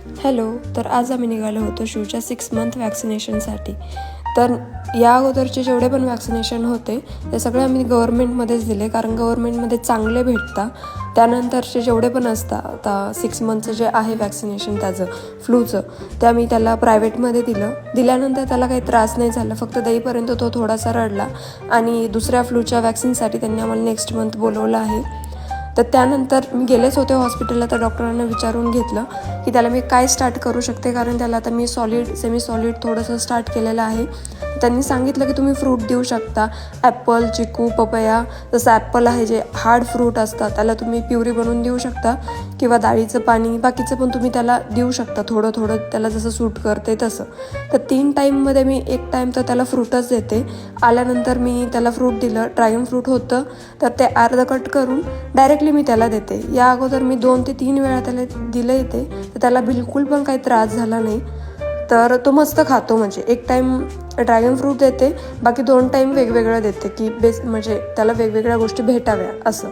Hello. तर आज आम्ही निघालो होतो शिवच्या 6 मंथ वॅक्सिनेशनसाठी. तर या अगोदरचे जेवढे पण वॅक्सिनेशन होते ते सगळे आम्ही गव्हर्मेंटमध्येच दिले, कारण गव्हर्मेंटमध्ये चांगले भेटतात. त्यानंतरचे जेवढे पण असतात आता 6 मंथचं जे आहे वॅक्सिनेशन त्याचं फ्लूचं, ते आम्ही त्याला प्रायव्हेटमध्ये दिल्यानंतर त्याला काही त्रास नाही झाला. फक्त देईपर्यंत तो थोडासा रडला आणि दुसऱ्या फ्लूच्या वॅक्सिनसाठी त्यांनी आम्हाला नेक्स्ट मंथ बोलवलं आहे. तर त्यानंतर मी गेलेच होते हॉस्पिटलला. तर डॉक्टरांना विचारून घेतलं की त्याला मी काय स्टार्ट करू शकते, कारण त्याला आता मी सेमी सॉलिड थोडंसं स्टार्ट केलेलं आहे. त्यांनी सांगितलं की तुम्ही फ्रूट देऊ शकता, ॲपल, चिकू, पपया. जसं ॲपल आहे जे हार्ड फ्रूट असतात त्याला तुम्ही प्युरी बनवून देऊ शकता, किंवा डाळीचं पाणी बाकीचं पण तुम्ही त्याला देऊ शकता, थोडं थोडं त्याला जसं सूट करते तसं. तर 3 टाईममध्ये मी 1 टाईम तर त्याला फ्रूटच देते. आल्यानंतर मी त्याला फ्रूट दिलं, ड्रॅगन फ्रूट होतं तर ते अर्धं कट करून डायरेक्टली मी त्याला देते. या अगोदर मी 2 ते 3 वेळा त्याला दिलं येते, तर त्याला बिलकुल पण काही त्रास झाला नाही. तर तो मस्त खातो. म्हणजे 1 टाईम ड्रॅगन फ्रूट देते, बाकी 2 टाईम वेगवेगळं देते की म्हणजे त्याला वेगवेगळ्या गोष्टी भेटाव्या असं.